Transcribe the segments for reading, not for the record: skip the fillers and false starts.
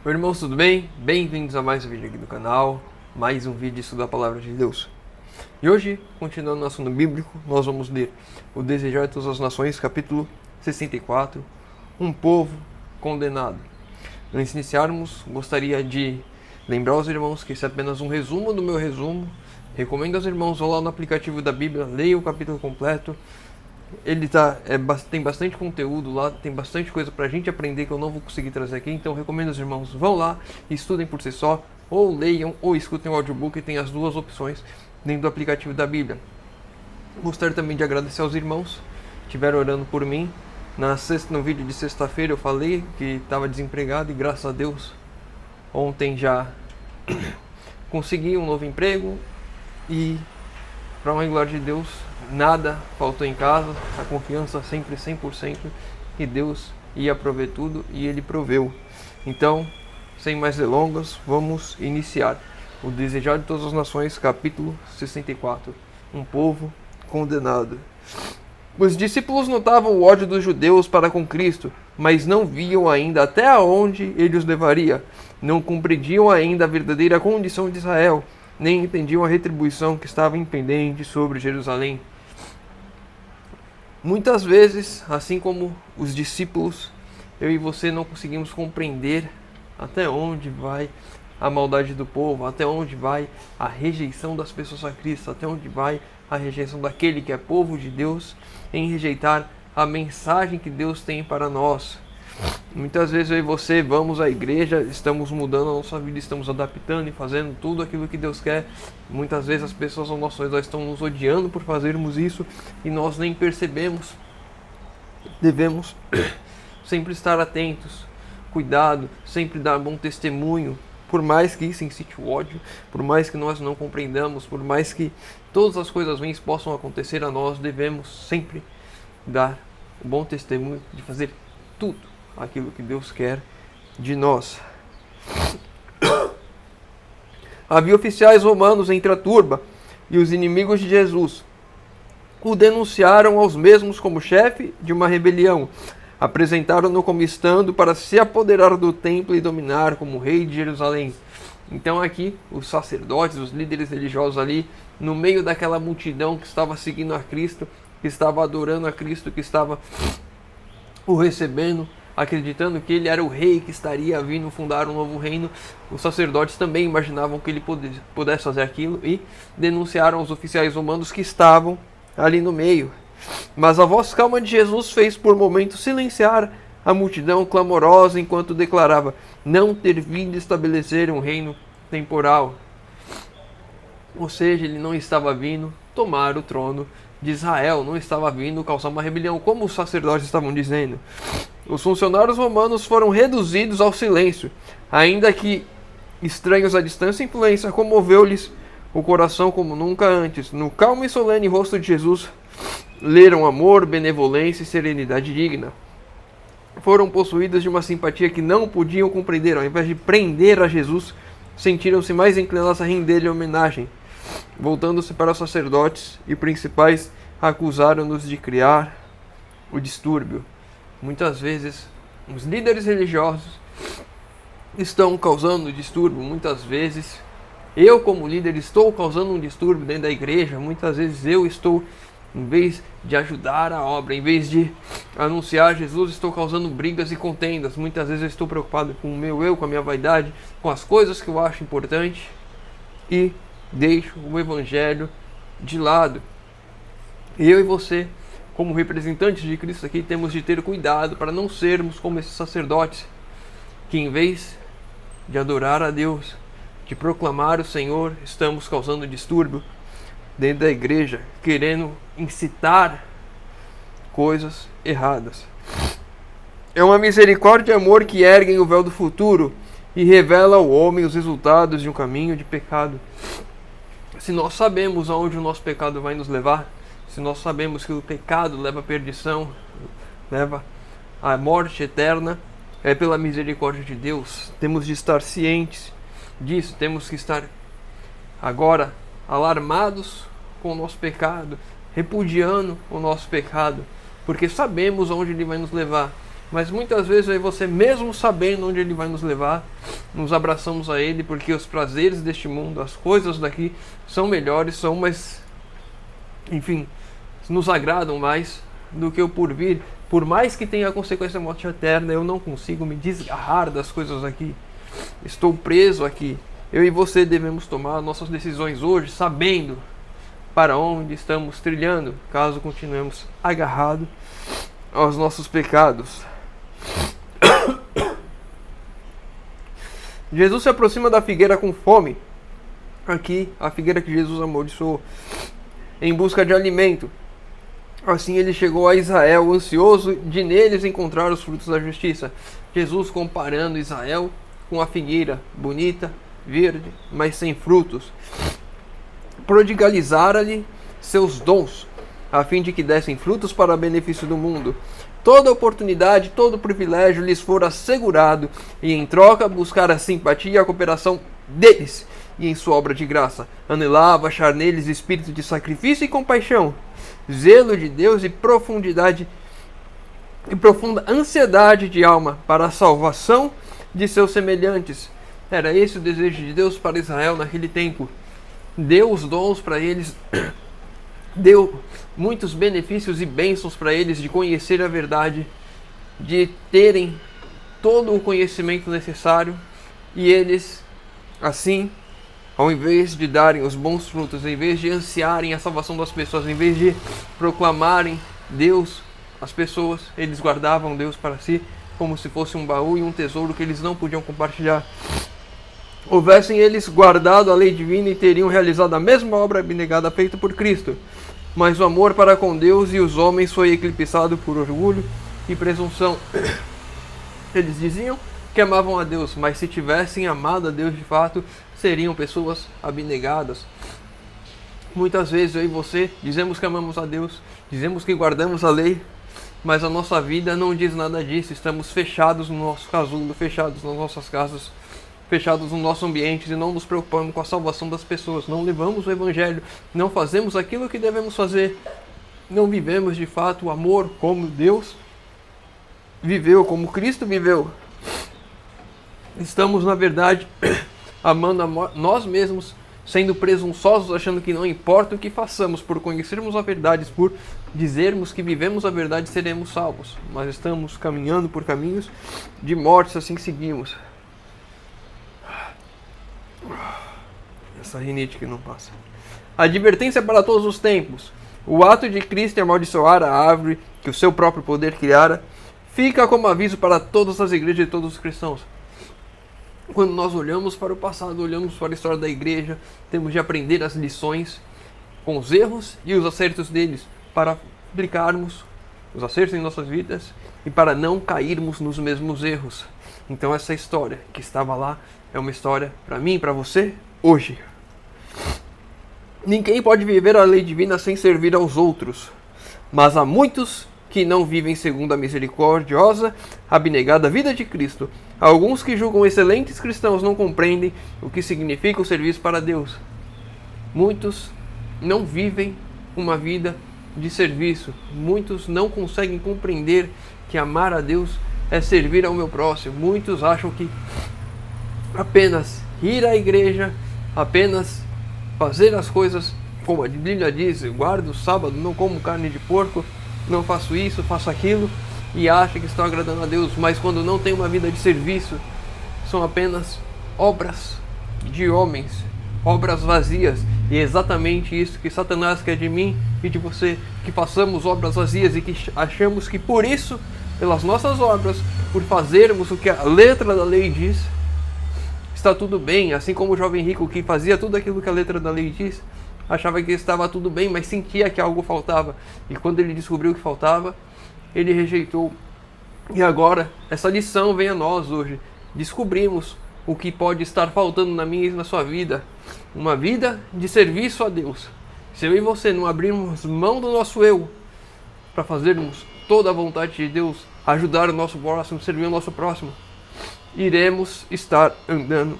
Oi, irmãos, tudo bem? Bem-vindos a mais um vídeo aqui do canal, mais um vídeo de estudo da Palavra de Deus. E hoje, continuando no assunto bíblico, nós vamos ler o Desejar de Todas as Nações, capítulo 64, Um Povo Condenado. Antes de iniciarmos, gostaria de lembrar aos irmãos que esse é apenas um resumo do meu resumo. Recomendo aos irmãos, vão lá no aplicativo da Bíblia, leiam o capítulo completo. Ele tem bastante conteúdo lá, tem bastante coisa pra gente aprender que eu não vou conseguir trazer aqui, então recomendo aos irmãos, vão lá, estudem por si só, ou leiam, ou escutem o audiobook, e tem as duas opções dentro do aplicativo da Bíblia. Gostaria também de agradecer aos irmãos que estiveram orando por mim. No vídeo de sexta-feira eu falei que estava desempregado e graças a Deus ontem já consegui um novo emprego e, para uma glória de Deus, nada faltou em casa, a confiança sempre 100% que Deus ia prover tudo e Ele proveu. Então, sem mais delongas, vamos iniciar o Desejar de Todas as Nações, capítulo 64, Um Povo Condenado. Os discípulos notavam o ódio dos judeus para com Cristo, mas não viam ainda até onde Ele os levaria. Não compreendiam ainda a verdadeira condição de Israel, nem entendiam a retribuição que estava impendente sobre Jerusalém. Muitas vezes, assim como os discípulos, eu e você não conseguimos compreender até onde vai a maldade do povo, até onde vai a rejeição das pessoas a Cristo, até onde vai a rejeição daquele que é povo de Deus em rejeitar a mensagem que Deus tem para nós. Muitas vezes eu e você vamos à igreja, estamos mudando a nossa vida, estamos adaptando e fazendo tudo aquilo que Deus quer. Muitas vezes as pessoas ao nosso redor estão nos odiando por fazermos isso e nós nem percebemos. Devemos sempre estar atentos, cuidado, sempre dar bom testemunho. Por mais que isso incite o ódio, por mais que nós não compreendamos, por mais que todas as coisas ruins possam acontecer a nós, devemos sempre dar um bom testemunho de fazer tudo aquilo que Deus quer de nós. Havia oficiais romanos entre a turba e os inimigos de Jesus. O denunciaram aos mesmos como chefe de uma rebelião. Apresentaram-no como estando para se apoderar do templo e dominar como rei de Jerusalém. Então aqui, os sacerdotes, os líderes religiosos ali, no meio daquela multidão que estava seguindo a Cristo, que estava adorando a Cristo, que estava o recebendo, acreditando que ele era o rei que estaria vindo fundar um novo reino, os sacerdotes também imaginavam que ele pudesse fazer aquilo e denunciaram os oficiais romanos que estavam ali no meio. Mas a voz calma de Jesus fez por momentos silenciar a multidão clamorosa enquanto declarava não ter vindo estabelecer um reino temporal. Ou seja, ele não estava vindo tomar o trono de Israel, não estava vindo causar uma rebelião, como os sacerdotes estavam dizendo. Os funcionários romanos foram reduzidos ao silêncio, ainda que estranhos à distância, a influência comoveu-lhes o coração como nunca antes. No calmo e solene rosto de Jesus, leram amor, benevolência e serenidade digna. Foram possuídas de uma simpatia que não podiam compreender. Ao invés de prender a Jesus, sentiram-se mais inclinados a render-lhe homenagem. Voltando-se para os sacerdotes e principais, acusaram-nos de criar o distúrbio. Muitas vezes, os líderes religiosos estão causando distúrbio. Muitas vezes, eu como líder estou causando um distúrbio dentro da igreja. Muitas vezes eu estou, em vez de ajudar a obra, em vez de anunciar Jesus, estou causando brigas e contendas. Muitas vezes eu estou preocupado com o meu eu, com a minha vaidade, com as coisas que eu acho importante e deixo o evangelho de lado. Eu e você, como representantes de Cristo aqui, temos de ter cuidado para não sermos como esses sacerdotes que, em vez de adorar a Deus, de proclamar o Senhor, estamos causando distúrbio dentro da igreja, querendo incitar coisas erradas. É uma misericórdia e amor que erguem o véu do futuro e revela ao homem os resultados de um caminho de pecado. Se nós sabemos aonde o nosso pecado vai nos levar, se nós sabemos que o pecado leva à perdição, leva à morte eterna, é pela misericórdia de Deus. Temos de estar cientes disso, temos que estar agora alarmados com o nosso pecado, repudiando o nosso pecado, porque sabemos aonde ele vai nos levar. Mas muitas vezes aí você, mesmo sabendo onde Ele vai nos levar, nos abraçamos a Ele porque os prazeres deste mundo, as coisas daqui são melhores, são mais, enfim, nos agradam mais do que o porvir. Por mais que tenha a consequência da morte eterna, eu não consigo me desgarrar das coisas aqui. Estou preso aqui. Eu e você devemos tomar nossas decisões hoje, sabendo para onde estamos trilhando, caso continuemos agarrados aos nossos pecados. Jesus se aproxima da figueira com fome. Aqui, a figueira que Jesus amaldiçoou, em busca de alimento. Assim ele chegou a Israel, ansioso de neles encontrar os frutos da justiça. Jesus comparando Israel com a figueira, bonita, verde, mas sem frutos. Prodigalizara-lhe seus dons, a fim de que dessem frutos para benefício do mundo. Toda oportunidade, todo privilégio lhes fora assegurado, e em troca buscar a simpatia e a cooperação deles, e em sua obra de graça. Anelava achar neles espírito de sacrifício e compaixão, zelo de Deus e profunda ansiedade de alma para a salvação de seus semelhantes. Era esse o desejo de Deus para Israel naquele tempo. Deu os dons para eles, deu muitos benefícios e bênçãos para eles de conhecer a verdade, de terem todo o conhecimento necessário, e eles, assim, ao invés de darem os bons frutos, em vez de ansiarem a salvação das pessoas, em vez de proclamarem Deus às pessoas, eles guardavam Deus para si, como se fosse um baú e um tesouro que eles não podiam compartilhar. Houvessem eles guardado a lei divina e teriam realizado a mesma obra abnegada feita por Cristo. Mas o amor para com Deus e os homens foi eclipsado por orgulho e presunção. Eles diziam que amavam a Deus, mas se tivessem amado a Deus de fato, seriam pessoas abnegadas. Muitas vezes eu e você dizemos que amamos a Deus, dizemos que guardamos a lei, mas a nossa vida não diz nada disso. Estamos fechados no nosso casulo, fechados nas nossas casas, fechados no nosso ambiente e não nos preocupamos com a salvação das pessoas. Não levamos o Evangelho, não fazemos aquilo que devemos fazer, não vivemos de fato o amor como Deus viveu, como Cristo viveu. Estamos, na verdade, amando a nós mesmos, sendo presunçosos, achando que não importa o que façamos, por conhecermos a verdade, por dizermos que vivemos a verdade, seremos salvos. Mas estamos caminhando por caminhos de morte se assim seguimos. Essa rinite que não passa. Advertência para todos os tempos. O ato de Cristo amaldiçoar a árvore que o seu próprio poder criara fica como aviso para todas as igrejas e todos os cristãos. Quando nós olhamos para o passado, olhamos para a história da igreja, temos de aprender as lições com os erros e os acertos deles, para aplicarmos os acertos em nossas vidas e para não cairmos nos mesmos erros. Então essa história que estava lá é uma história para mim e para você hoje. Ninguém pode viver a lei divina sem servir aos outros, mas há muitos que não vivem segundo a misericordiosa, abnegada vida de Cristo. Alguns que julgam excelentes cristãos não compreendem o que significa o serviço para Deus. Muitos não vivem uma vida de serviço. Muitos não conseguem compreender que amar a Deus é servir ao meu próximo. Muitos acham que apenas ir à igreja, apenas fazer as coisas como a Bíblia diz, guardo o sábado, não como carne de porco, não faço isso, faço aquilo, e acha que estão agradando a Deus, mas quando não tem uma vida de serviço, são apenas obras de homens, obras vazias. E é exatamente isso que Satanás quer de mim e de você, que façamos obras vazias e que achamos que por isso, pelas nossas obras, por fazermos o que a letra da lei diz, está tudo bem. Assim como o jovem rico que fazia tudo aquilo que a letra da lei diz, achava que estava tudo bem, mas sentia que algo faltava. E quando ele descobriu o que faltava, ele rejeitou. E agora, essa lição vem a nós hoje. Descobrimos o que pode estar faltando na minha e na sua vida. Uma vida de serviço a Deus. Se eu e você não abrirmos mão do nosso eu para fazermos toda a vontade de Deus, ajudar o nosso próximo, servir o nosso próximo, iremos estar andando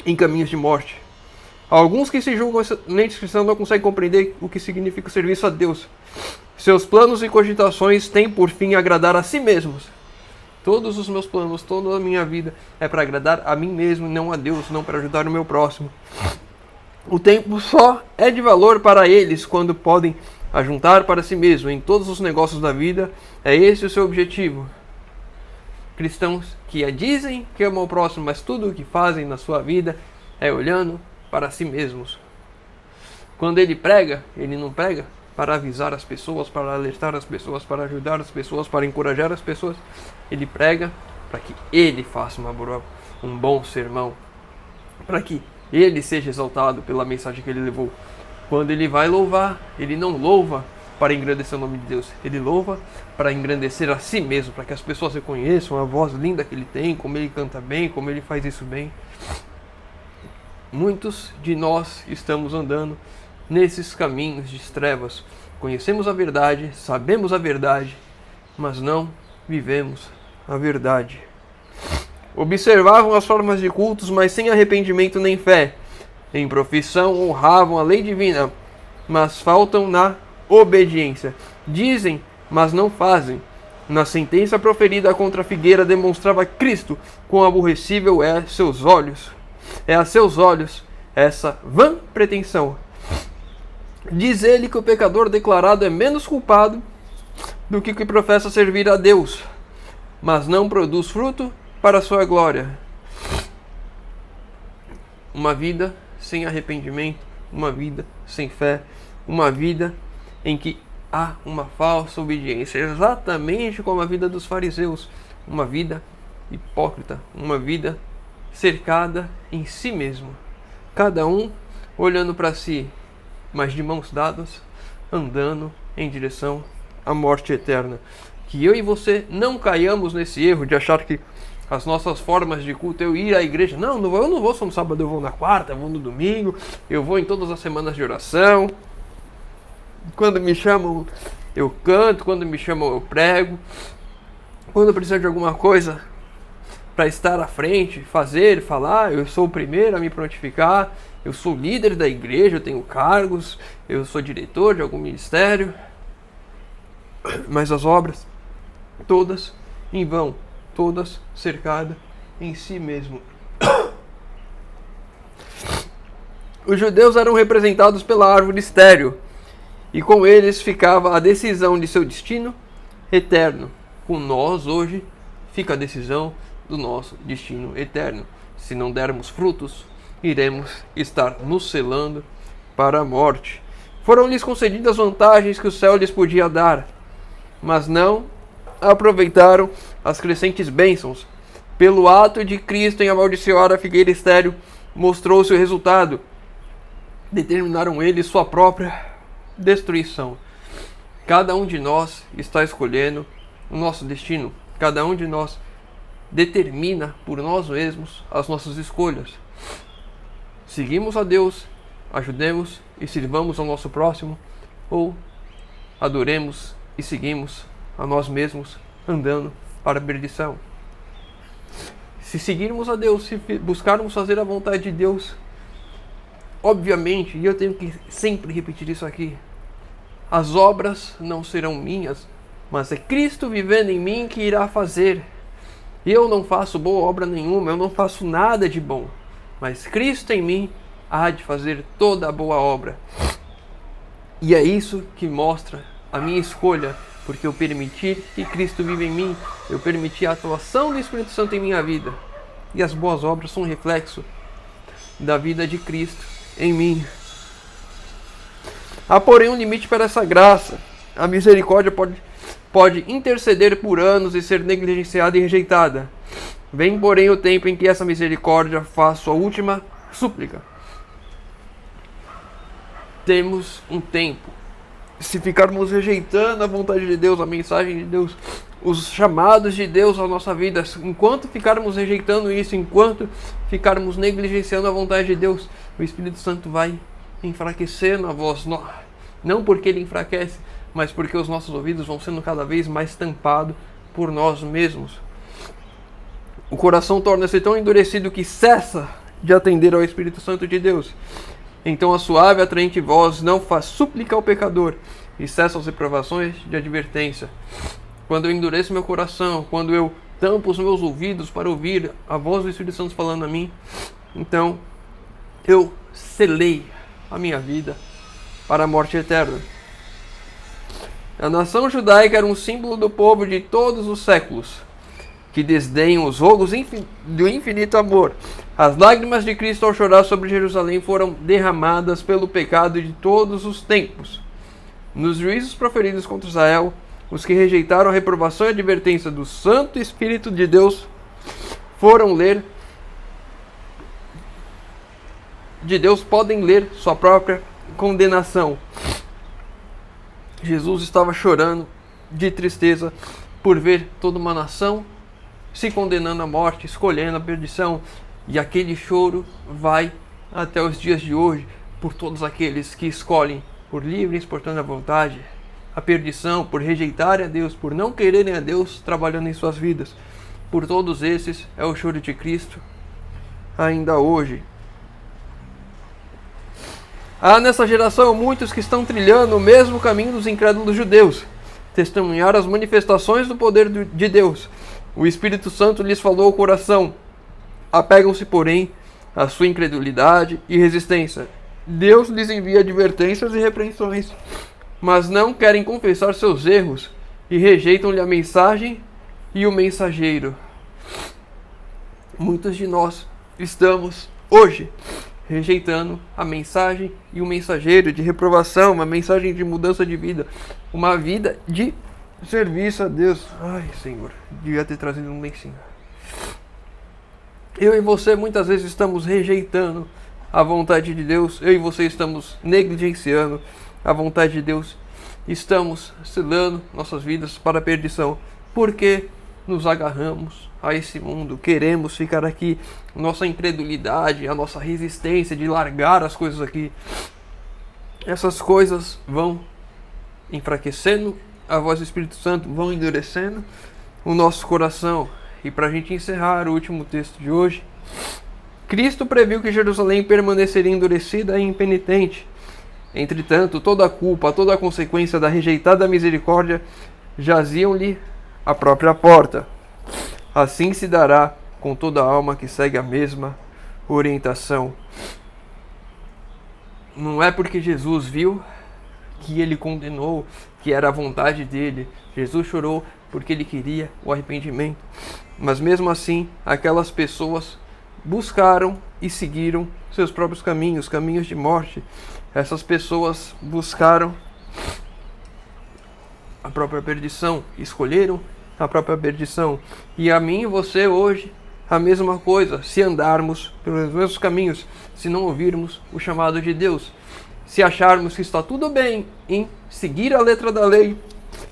em caminhos de morte. Alguns que se julgam excelentes cristãos não conseguem compreender o que significa o serviço a Deus. Seus planos e cogitações têm por fim agradar a si mesmos Todos os meus planos, toda a minha vida é para agradar a mim mesmo, não a Deus, não para ajudar o meu próximo. O tempo só é de valor para eles quando podem ajuntar para si mesmo. Em todos os negócios da vida, é esse o seu objetivo. Cristãos que dizem que amam o próximo, mas tudo o que fazem na sua vida é olhando para si mesmos. Quando ele prega, ele não prega para avisar as pessoas, para alertar as pessoas, para ajudar as pessoas, para encorajar as pessoas. Ele prega para que ele faça um bom sermão, para que ele seja exaltado pela mensagem que ele levou. Quando ele vai louvar, ele não louva para engrandecer o nome de Deus. Ele louva para engrandecer a si mesmo, para que as pessoas reconheçam a voz linda que ele tem, como ele canta bem, como ele faz isso bem. Muitos de nós estamos andando nesses caminhos de trevas. Conhecemos a verdade, sabemos a verdade, mas não vivemos a verdade. Observavam as formas de cultos, mas sem arrependimento nem fé. Em profissão honravam a lei divina, mas faltam na obediência. Dizem, mas não fazem. Na sentença proferida contra a figueira demonstrava Cristo, quão aborrecível é a seus olhos essa vã pretensão. Diz ele que o pecador declarado é menos culpado do que professa servir a Deus, mas não produz fruto para a sua glória. Uma vida sem arrependimento, uma vida sem fé, uma vida em que há uma falsa obediência, exatamente como a vida dos fariseus, uma vida hipócrita, uma vida cercada em si mesmo, cada um olhando para si, mas de mãos dadas, andando em direção à morte eterna. Que eu e você não caiamos nesse erro de achar que as nossas formas de culto, eu ir à igreja, eu não vou só no sábado, eu vou na quarta, eu vou no domingo, eu vou em todas as semanas de oração, quando me chamam eu canto, quando me chamam eu prego, quando eu preciso de alguma coisa para estar à frente, falar, eu sou o primeiro a me prontificar, eu sou líder da igreja, eu tenho cargos, eu sou diretor de algum ministério, mas as obras, todas em vão, todas cercadas em si mesmo. Os judeus eram representados pela árvore estéril, e com eles ficava a decisão de seu destino eterno. Com nós hoje fica a decisão do nosso destino eterno. Se não dermos frutos, iremos estar nos selando para a morte. Foram-lhes concedidas vantagens que o céu lhes podia dar, mas não aproveitaram as crescentes bênçãos. Pelo ato de Cristo em amaldiçoar a figueira estéril, mostrou-se o resultado. Determinaram eles sua própria destruição. Cada um de nós está escolhendo o nosso destino. Cada um de nós determina por nós mesmos as nossas escolhas. Seguimos a Deus, ajudemos e sirvamos ao nosso próximo, ou adoremos e seguimos a nós mesmos, andando para a perdição. Se seguirmos a Deus, se buscarmos fazer a vontade de Deus, obviamente, e eu tenho que sempre repetir isso aqui, as obras não serão minhas, mas é Cristo vivendo em mim que irá fazer. Eu não faço boa obra nenhuma, eu não faço nada de bom, mas Cristo em mim há de fazer toda a boa obra. E é isso que mostra a minha escolha, porque eu permiti que Cristo viva em mim, eu permiti a atuação do Espírito Santo em minha vida. E as boas obras são um reflexo da vida de Cristo em mim. Há, porém, um limite para essa graça. A misericórdia pode interceder por anos e ser negligenciada e rejeitada. Vem, porém, o tempo em que essa misericórdia faz sua última súplica. Temos um tempo. Se ficarmos rejeitando a vontade de Deus, a mensagem de Deus, os chamados de Deus à nossa vida, enquanto ficarmos rejeitando isso, enquanto ficarmos negligenciando a vontade de Deus, o Espírito Santo vai enfraquecendo a voz. Não porque ele enfraquece, mas porque os nossos ouvidos vão sendo cada vez mais tampados por nós mesmos. O coração torna-se tão endurecido que cessa de atender ao Espírito Santo de Deus. Então a suave e atraente voz não faz súplica ao pecador e cessa as reprovações de advertência. Quando eu endureço meu coração, quando eu tampo os meus ouvidos para ouvir a voz do Espírito Santo falando a mim. Então, eu selei a minha vida para a morte eterna. A nação judaica era um símbolo do povo de todos os séculos, que desdenham os rogos do infinito amor. As lágrimas de Cristo ao chorar sobre Jerusalém foram derramadas pelo pecado de todos os tempos. Nos juízos proferidos contra Israel, os que rejeitaram a reprovação e advertência do Santo Espírito de Deus podem ler sua própria condenação. Jesus estava chorando de tristeza por ver toda uma nação se condenando à morte, escolhendo a perdição. E aquele choro vai até os dias de hoje por todos aqueles que escolhem por livre e espontânea vontade a perdição, por rejeitarem a Deus, por não quererem a Deus trabalhando em suas vidas. Por todos esses é o choro de Cristo ainda hoje. Há nessa geração muitos que estão trilhando o mesmo caminho dos incrédulos judeus, testemunhar as manifestações do poder de Deus. O Espírito Santo lhes falou ao coração. Apegam-se, porém, à sua incredulidade e resistência. Deus lhes envia advertências e repreensões, mas não querem confessar seus erros e rejeitam-lhe a mensagem e o mensageiro. Muitos de nós estamos hoje rejeitando a mensagem e o mensageiro de reprovação, uma mensagem de mudança de vida, uma vida de serviço a Deus. Ai, Senhor, devia ter trazido um lencinho. Eu e você muitas vezes estamos rejeitando a vontade de Deus. Eu e você estamos negligenciando a vontade de Deus. Estamos selando nossas vidas para a perdição, porque nos agarramos a esse mundo, queremos ficar aqui. Nossa incredulidade, a nossa resistência de largar as coisas aqui, essas coisas vão enfraquecendo a voz do Espírito Santo, vão endurecendo o nosso coração. E para a gente encerrar o último texto de hoje, Cristo previu que Jerusalém permaneceria endurecida e impenitente. Entretanto, toda a culpa, toda a consequência da rejeitada misericórdia jaziam-lhe à própria porta. Assim se dará com toda alma que segue a mesma orientação. Não é porque Jesus viu que ele condenou, que era a vontade dele. Jesus chorou porque ele queria o arrependimento. Mas mesmo assim, aquelas pessoas buscaram e seguiram seus próprios caminhos, caminhos de morte. Essas pessoas buscaram a própria perdição, escolheram a própria perdição. E a mim e você hoje, a mesma coisa, se andarmos pelos mesmos caminhos, se não ouvirmos o chamado de Deus, se acharmos que está tudo bem em seguir a letra da lei,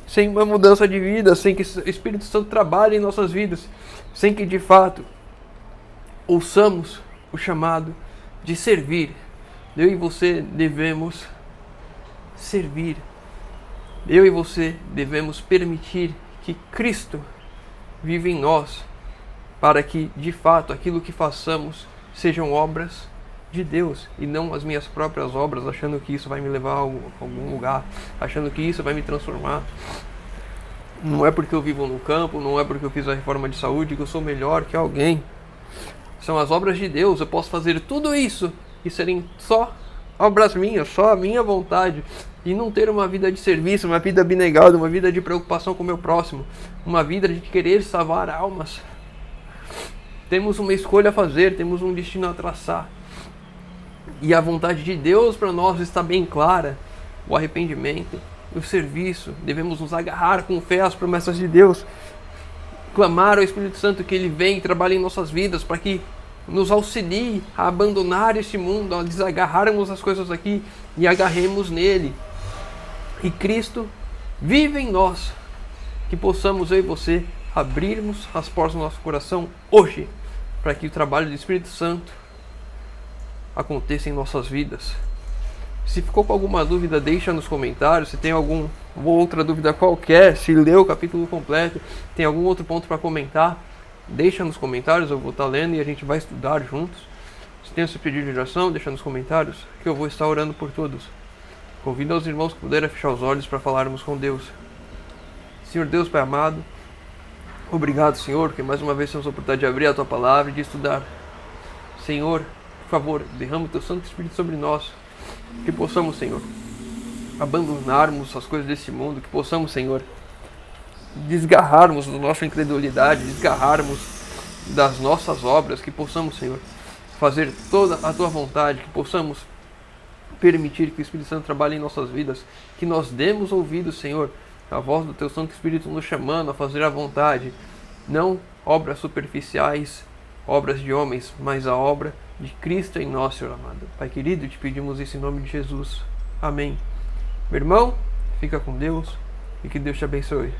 sem uma mudança de vida, sem que o Espírito Santo trabalhe em nossas vidas, sem que de fato ouçamos o chamado de servir. Eu e você devemos servir. Eu e você devemos permitir que Cristo viva em nós, para que de fato aquilo que façamos sejam obras de Deus e não as minhas próprias obras, achando que isso vai me levar a algum lugar, achando que isso vai me transformar. Não é porque eu vivo no campo, não é porque eu fiz a reforma de saúde que eu sou melhor que alguém. São as obras de Deus. Eu posso fazer tudo isso e serem só obras minhas, só a minha vontade, e não ter uma vida de serviço, uma vida abnegada, uma vida de preocupação com o meu próximo, uma vida de querer salvar almas. Temos uma escolha a fazer, temos um destino a traçar. E a vontade de Deus para nós está bem clara. O arrependimento, o serviço. Devemos nos agarrar com fé às promessas de Deus. Clamar ao Espírito Santo que Ele venha e trabalhe em nossas vidas para que nos auxilie a abandonar este mundo, a desagarrarmos as coisas aqui e agarremos nele. E Cristo vive em nós. Que possamos, eu e você, abrirmos as portas do nosso coração hoje, para que o trabalho do Espírito Santo aconteça em nossas vidas. Se ficou com alguma dúvida, deixa nos comentários. Se tem alguma outra dúvida qualquer, se leu o capítulo completo, tem algum outro ponto para comentar, deixa nos comentários, eu vou estar lendo e a gente vai estudar juntos. Se tem o seu pedido de oração, deixa nos comentários, que eu vou estar orando por todos. Convido aos irmãos que puderem fechar os olhos para falarmos com Deus. Senhor Deus, Pai amado, Obrigado, Senhor, porque mais uma vez temos a oportunidade de abrir a Tua Palavra e de estudar. Senhor, por favor, derrama o Teu Santo Espírito sobre nós, que possamos, Senhor, abandonarmos as coisas deste mundo, que possamos, Senhor, desgarrarmos da nossa incredulidade, desgarrarmos das nossas obras, que possamos, Senhor, fazer toda a Tua vontade, que possamos permitir que o Espírito Santo trabalhe em nossas vidas, que nós demos ouvido, Senhor, a voz do Teu Santo Espírito nos chamando a fazer a vontade, não obras superficiais, obras de homens, mas a obra de Cristo em nós, Senhor amado. Pai querido, te pedimos isso em nome de Jesus. Amém. Meu irmão, fica com Deus e que Deus te abençoe.